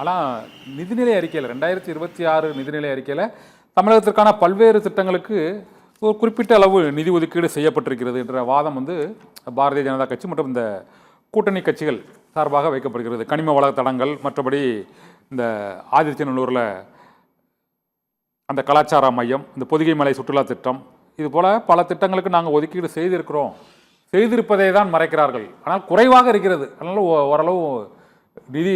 ஆனால் நிதிநிலை அறிக்கையில் 2026 நிதிநிலை அறிக்கையில் தமிழகத்திற்கான பல்வேறு திட்டங்களுக்கு ஒரு குறிப்பிட்ட அளவு நிதி ஒதுக்கீடு செய்யப்பட்டிருக்கிறது என்ற வாதம் பாரதிய ஜனதா கட்சி மற்றும் இந்த கூட்டணி கட்சிகள் சார்பாக வைக்கப்படுகிறது. கனிம வள தடங்கள், மற்றபடி இந்த ஆதிச்சநல்லூரில் அந்த கலாச்சார மையம், இந்த பொதிகை மலை சுற்றுலா திட்டம், இது போல் பல திட்டங்களுக்கு நாங்கள் ஒதுக்கீடு செய்திருப்பதை தான் மறைக்கிறார்கள். ஆனால் குறைவாக இருக்கிறது. அதனால் ஓரளவு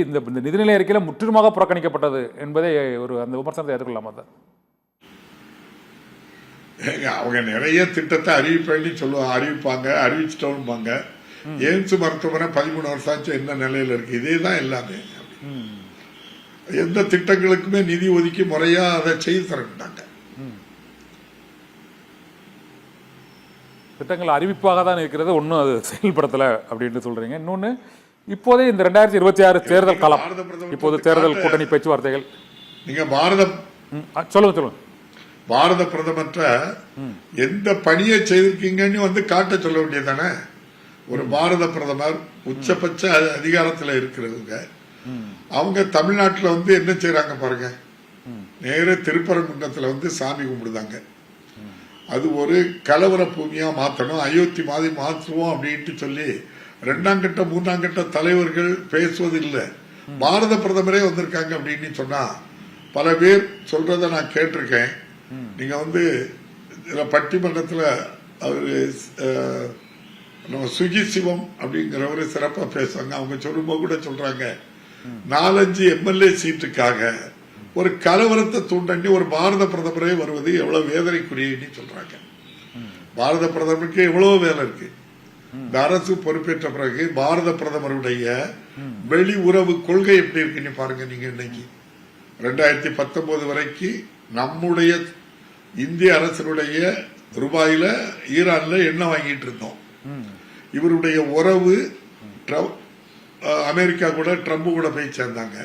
இந்த நிதிநிலை அறிக்கையில் முற்றிலுமாக புறக்கணிக்கப்பட்டது என்பதை அந்த விமர்சனத்தை ஏற்றுக்கொள்ளாமா சார்? அவங்க நிறைய திட்டத்தை அறிவிப்பாங்க, அறிவிச்சிட்டோம்பாங்க. எய்ம்ஸ் மருத்துவமனை 13 வருஷம் ஆச்சு, என்ன நிலையில இருக்கு? இதே தான் எல்லாமே. எந்த திட்டங்களுக்குமே நிதி ஒதுக்கி முறையா அதை செய்து தரட்டாங்க. திட்டங்கள் அறிவிப்பாக தான் இருக்கிறது, ஒன்றும் அது செயல்படுத்தலை அப்படின்னு சொல்றீங்க. இன்னொன்று, இப்போதே இந்த 2026 தேர்தல் காலம், இப்போது தேர்தல் கூட்டணி பேச்சுவார்த்தைகள், நீங்க சொல்லுங்க. பாரத பிரதமற்ற எந்த பணியை செய்திருக்கீங்கன்னு காட்ட சொல்ல வேண்டியதானே? ஒரு பாரத பிரதமர் உச்சபட்ச அதிகாரத்தில் இருக்கிறவங்க, அவங்க தமிழ்நாட்டில் என்ன செய்யறாங்க பாருங்க. நேர திருப்பரங்குன்றத்தில் சாமி கும்பிடுதாங்க. அது ஒரு கலவர பூமியா மாற்றணும், அயோத்தி மாதிரி மாற்றுவோம் அப்படின்ட்டு சொல்லி 2ஆம் கட்ட 3ஆம் கட்ட தலைவர்கள் பேசுவது இல்லை. பாரத பிரதமரே வந்திருக்காங்க அப்படின்னு சொன்னா பல பேர் சொல்றத நான் கேட்டிருக்கேன். நீங்க பட்டிமன்றத்தில் அவரு நம்ம சுகி சிவம் அப்படிங்கிறவரு சிறப்பா பேசுவாங்க. அவங்க சொல்லும்போது கூட சொல்றாங்க, 4-5 எம்எல்ஏ சீட்டுக்காக ஒரு கலவரத்தை தூண்டி ஒரு பாரத பிரதமரே வருவது எவ்வளவு வேதனைக்குரியன்னு சொல்றாங்க. பாரத பிரதமருக்கு எவ்வளவு வேலை இருக்கு. இந்த அரசு பொறுப்பேற்ற பிறகு பாரத பிரதமருடைய வெளி உறவு கொள்கை எப்படி இருக்குன்னு பாருங்க. நீங்க இன்னைக்கு 2019 வரைக்கும் நம்முடைய இந்திய அரசனுடைய ரூபாயில ஈரான்ல எண்ணெய் வாங்கிட்டு இருந்தோம். இவருடைய உறவு அமெரிக்கா கூட ட்ரம்ப் கூட போய் சேர்ந்தாங்க.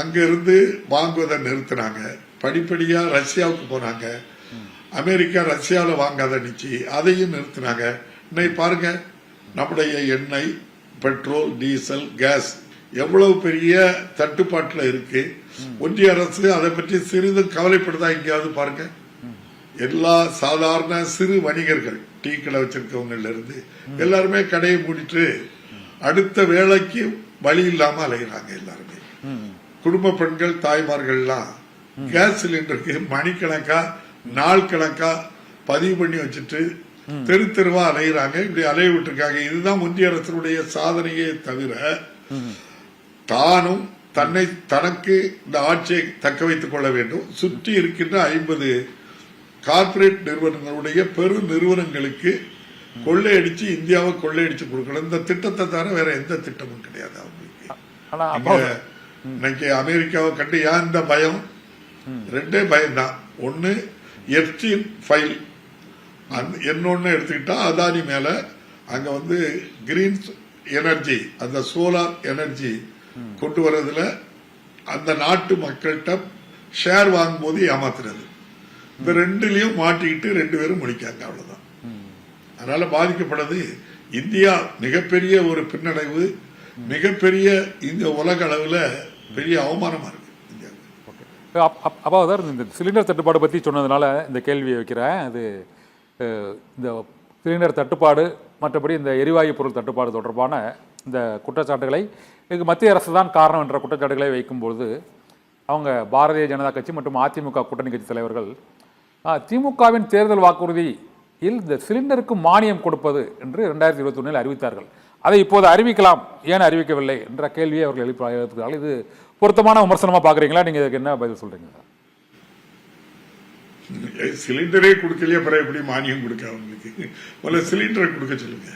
அங்க இருந்து வாங்குவதை நிறுத்தினாங்க. படிப்படியா ரஷ்யாவுக்கு போனாங்க. அமெரிக்கா ரஷ்யாவில் வாங்காத நிச்சு அதையும் நிறுத்தினாங்க. இன்னைக்கு பாருங்க, நம்முடைய எண்ணெய், பெட்ரோல், டீசல், கேஸ் எவ்வளவு பெரிய தட்டுப்பாட்டில் இருக்கு. ஒன்றிய அரசு அதை பற்றி சிறிதும் கவலைப்படுதா? எங்கேயாவது பாருங்க. எல்லா சாதாரண சிறு வணிகர்கள், டீ கடை வச்சிருக்கவங்கல இருந்து எல்லாருமே கடையை மூடிட்டு அடுத்த வேலைக்கு வழி இல்லாம அலைகிறாங்க. எல்லாருமே குடும்ப பெண்கள், தாய்மார்கள்லாம் கேஸ் சிலிண்டருக்கு மணிக்கணக்கா நாள் கணக்கா பதிவு பண்ணி வச்சுட்டு தெரு தெருவா அலைகிறாங்க. இப்படி அலைய விட்டுருக்காங்க. இதுதான் ஒன்றிய அரசனுடைய சாதனையே தவிர தானும் தனக்கு இந்த ஆட்சியை தக்க வைத்துக் கொள்ள வேண்டும். சுற்றி இருக்கின்ற 50 கார்பரேட் நிறுவனங்களுடைய பெரு நிறுவனங்களுக்கு கொள்ளையடிச்சு இந்தியாவை கொள்ளையடிச்சு கொடுக்கணும். இந்த திட்டத்தை தவிர வேற எந்த திட்டமும் கிடையாது அவங்களுக்கு. இன்னைக்கு அமெரிக்காவை கண்டு ஏன் இந்த பயம்? 2 பயம்தான். ஒன்னு எப்ஸ்டீன் ஃபைல், இன்னொன்னு எடுத்துக்கிட்டா அதானி மேல அங்க கிரீன் எனர்ஜி, அந்த சோலார் எனர்ஜி கொண்டு வரதுல அந்த நாட்டு மக்கள்கிட்ட ஷேர் வாங்கும் போது ஏமாத்துறது. இந்த 2லயும் மாட்டிக்கிட்டு 2 பேரும் முடிக்காங்க. அவ்வளவுதான். அதனால பாதிக்கப்படுறது இந்தியா. மிகப்பெரிய ஒரு பின்னடைவு, மிகப்பெரிய இந்த உலக அளவுல பெரிய அவமானமா இருக்கு இந்தியா. அப்போ இந்த சிலிண்டர் தட்டுப்பாடு பத்தி சொன்னதுனால இந்த கேள்வியை வைக்கிறேன். அது இந்த சிலிண்டர் தட்டுப்பாடு, மற்றபடி இந்த எரிவாயு பொருள் தட்டுப்பாடு தொடர்பான இந்த குற்றச்சாட்டுகளை இதுக்கு மத்திய அரசு தான் காரணம் என்ற குற்றச்சாட்டுகளை வைக்கும்போது அவங்க பாரதிய ஜனதா கட்சி மற்றும் அதிமுக கூட்டணி கட்சி தலைவர்கள் திமுகவின் தேர்தல் வாக்குறுதியில் இந்த சிலிண்டருக்கு மானியம் கொடுப்பது என்று 2021 அறிவித்தார்கள். அதை இப்போது அறிவிக்கலாம், ஏன் அறிவிக்கவில்லை என்ற கேள்வியை அவர்கள் எழுப்புகிறார்கள். இது பொருத்தமான விமர்சனமா பாக்குறீங்களா? நீங்க இதுக்கு என்ன பதில் சொல்றீங்க? சிலிண்டரே கொடுக்கலையே, அப்புறம் எப்படி மானியம் கொடுக்க? அவங்களுக்கு சிலிண்டரை கொடுக்க சொல்லுங்க.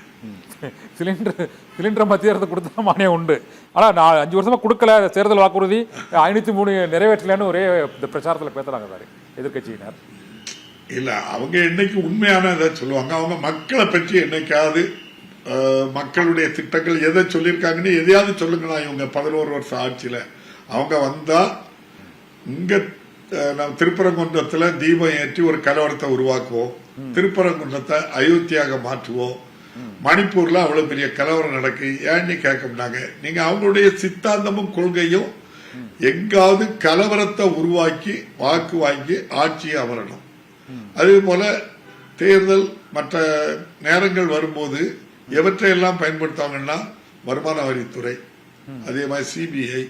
சிலிண்டர் மத்திய அரசு கொடுத்தா மானியம் உண்டு. ஆனா 5 வருஷமா கொடுக்கல, தேர்தல் வாக்குறுதி 503 நிறைவேற்றலன்னு ஒரே பிரச்சாரத்தில் பேசுறாங்க சார் எதிர்கட்சியினர். இல்ல, அவங்க என்னைக்கு உண்மையான இதை சொல்லுவாங்க? அவங்க மக்களை பற்றி என்னைக்காவது மக்களுடைய திட்டங்கள் எதை சொல்லியிருக்காங்கன்னு எதையாவது சொல்லுங்களா? இவங்க 11 வருஷம் ஆட்சியில அவங்க வந்தா இங்க நம்ம திருப்பரங்குன்றத்துல தீபம் ஏற்றி ஒரு கலவரத்தை உருவாக்குவோம், திருப்பரங்குன்றத்தை அயோத்தியாக மாற்றுவோம், மணிப்பூர்ல அவ்வளவு பெரிய கலவரம் நடக்கு, ஏன்னு கேட்க மாட்டாங்க. நீங்க அவங்களுடைய சித்தாந்தமும் கொள்கையும் எங்காவது கலவரத்தை உருவாக்கி வாக்கு வாங்கி ஆட்சியை அமரணும். அதே போல தேர்தல் மற்ற நேரங்கள் வரும்போது எவற்றையெல்லாம் பயன்படுத்தாங்கன்னா வருமான வரித்துறை, அதே மாதிரி சிபிஐ,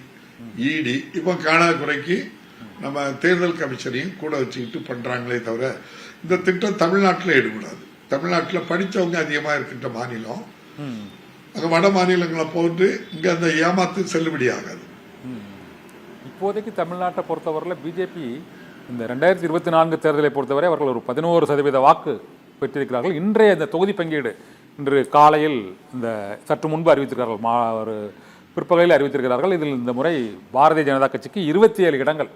இடி, இப்ப காணாக்குறைக்கு நம்ம தேர்தல் கமிஷனையும் கூட வச்சுக்கிட்டு பண்றாங்களே தவிர இந்த திட்டம் தமிழ்நாட்டில் எடுக்கூடாது. தமிழ்நாட்டில் படித்தவங்க அதிகமாக இருக்கின்ற மாநிலம், அங்கே வட மாநிலங்களை போட்டு இங்கே அந்த ஏமாத்து செல்லுபடி ஆகாது. இப்போதைக்கு தமிழ்நாட்டை பொறுத்தவரையில் பிஜேபி இந்த 2024 தேர்தலை பொறுத்தவரை அவர்கள் ஒரு 11% வாக்கு பெற்றிருக்கிறார்கள். இன்றைய இந்த தொகுதி பங்கீடு இன்று காலையில் இந்த சற்று முன்பு அறிவித்திருக்கிறார்கள், ஒரு பிற்பகலில் அறிவித்திருக்கிறார்கள். இதில் இந்த முறை பாரதிய ஜனதா கட்சிக்கு 27 இடங்கள்,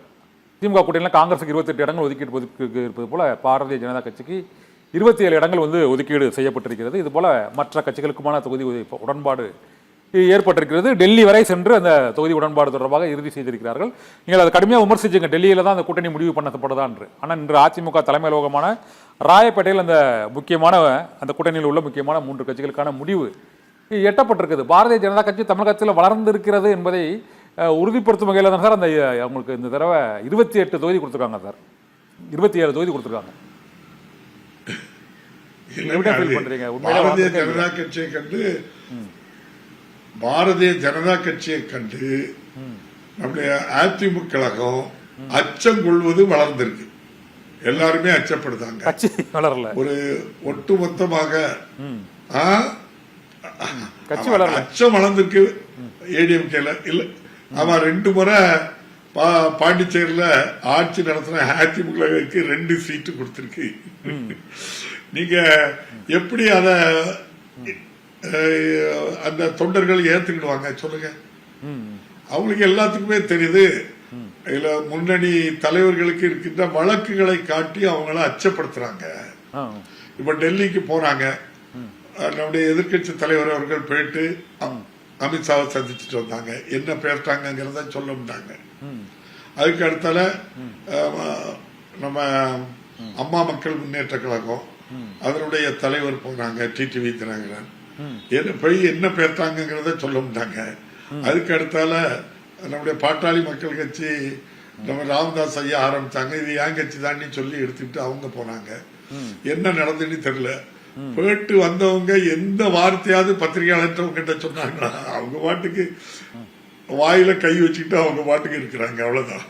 திமுக கூட்டணியில் காங்கிரஸுக்கு 28 இடங்கள் ஒதுக்கீடு இருப்பது போல பாரதிய ஜனதா கட்சிக்கு 27 இடங்கள் ஒதுக்கீடு செய்யப்பட்டிருக்கிறது. இது போல மற்ற கட்சிகளுக்குமான தொகுதி உடன்பாடு ஏற்பட்டிருக்கிறது. டெல்லி வரை சென்று அந்த தொகுதி உடன்பாடு தொடர்பாக இறுதி செய்திருக்கிறார்கள். நீங்கள் அதை கடுமையாக விமர்சிச்சுங்க, டெல்லியில தான் அந்த கூட்டணி முடிவு பண்ணப்படுதா என்று. ஆனால் இன்று அதிமுக தலைமை அலுவலகமான ராயப்பேட்டையில் அந்த முக்கியமான அந்த கூட்டணியில் உள்ள முக்கியமான 3 கட்சிகளுக்கான முடிவு எட்டப்பட்டிருக்குது. பாரதிய ஜனதா கட்சி தமிழகத்தில் வளர்ந்திருக்கிறது என்பதை உறுதிப்படுத்தும் வகையில் தான் சார் அந்த அவங்களுக்கு இந்த தடவை 28 தொகுதி கொடுத்துருக்காங்க சார், 27 தொகுதி கொடுத்துருக்காங்க. பாரதிய ஜனதா கட்சியை கண்டு நம்முடைய அதிமுக கழகம் அச்சம் கொள்வது வளர்ந்திருக்கு. எல்லாருமே அச்சப்படுத்தாங்க, ஒரு ஒட்டுமொத்தமாக அச்சம் வளர்ந்திருக்கு. ஏடிஎம்கேல இல்ல, அவன் 2 முறை பாண்டிச்சேரியில ஆட்சி நடத்தின அதிமுகவுக்கு 2 சீட்டு கொடுத்திருக்கு. நீங்க எப்படி அத அந்த தொண்டர்கள் ஏத்துக்கிடுவாங்க சொல்லுங்க? அவங்களுக்கு எல்லாத்துக்குமே தெரியுது, இதுல முன்னணி தலைவர்களுக்கு இருக்கின்ற வழக்குகளை காட்டி அவங்கள அச்சப்படுத்துறாங்க. இப்ப டெல்லிக்கு போறாங்க, நம்முடைய எதிர்கட்சி தலைவர் அவர்கள் போயிட்டு அமித்ஷாவை சந்திச்சுட்டு வந்தாங்க. என்ன பேசிட்டாங்கிறத சொல்ல முடியாங்க. அதுக்கு அடுத்தால நம்ம அம்மா மக்கள் முன்னேற்ற கழகம் அதனுடைய தலைவர் போனாங்க, டிடிவி தினகரன், போய் என்ன பேசிட்டாங்கிறத சொல்ல முடியாங்க. அதுக்கு அடுத்தால நம்முடைய பாட்டாளி மக்கள் கட்சி நம்ம ராமதாஸ் ஐயா ஆரம்பிச்சாங்க, இது என் கட்சி தாண்டி சொல்லி எடுத்துட்டு அவங்க போனாங்க. என்ன நடந்துன்னு தெரியல. போயிட்டு வந்தவங்க எந்த வார்த்தையாவது பத்திரிகையாளர்கிட்ட கிட்ட சொன்னாங்களா? அவங்க பாட்டுக்கு வாயில கை வச்சுக்கிட்டு அவங்க பாட்டுக்கு இருக்கிறாங்க, அவ்வளவுதான்.